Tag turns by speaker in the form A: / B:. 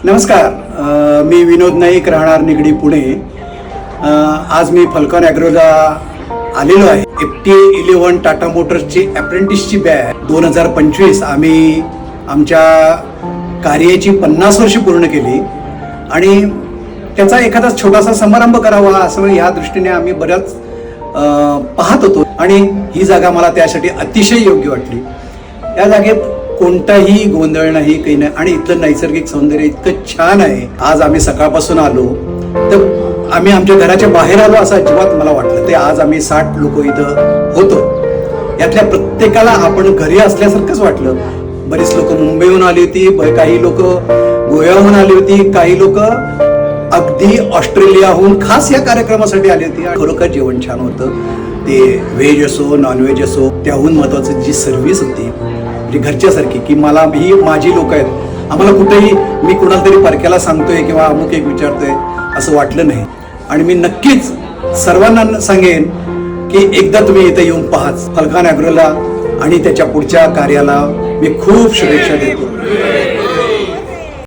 A: नमस्कार, मी विनोद नाईक, राहणार निगडी, पुणे. आज मी फल्कॉन ॲग्रोला आलेलो आहे. FT11 टाटा मोटर्सची अप्रेंटिसची बॅच 2025 आम्ही आमच्या कार्याची 50 वर्षे पूर्ण केली आणि त्याचा एखादा छोटासा समारंभ करावा असं ह्या दृष्टीने आम्ही बऱ्याच पाहत होतो आणि ही जागा मला त्यासाठी अतिशय योग्य वाटली. या जागेत कोणताही गोंधळ नाही, काही नाही आणि इथलं नैसर्गिक सौंदर्य इतकं छान आहे. आज आम्ही सकाळपासून आलो तर आम्ही आमच्या घराच्या बाहेर आलो असं अजिबात मला वाटलं. ते आज आम्ही 60 लोक इथं होतो. यातल्या प्रत्येकाला आपण घरी असल्यासारखंच वाटलं. बरीच लोक मुंबईहून आली होती, काही लोक गोव्याहून आली होती, काही लोक अगदी ऑस्ट्रेलियाहून खास या कार्यक्रमासाठी आली होती. खरोखर जेवण छान होतं. ते व्हेज असो नॉनव्हेज असो, त्याहून महत्वाचं जी सर्व्हिस होती म्हणजे घरच्यासारखी, की मला ही माझी लोक आहेत. आम्हाला कुठेही मी कुणाला तरी परक्याला सांगतोय किंवा अमुक एक विचारतोय असं वाटलं नाही. आणि मी नक्कीच सर्वांना सांगेन की एकदा तुम्ही इथं येऊन पाहाच. फल्कॉन ॲग्रोला आणि त्याच्या पुढच्या कार्याला मी खूप शुभेच्छा देतो.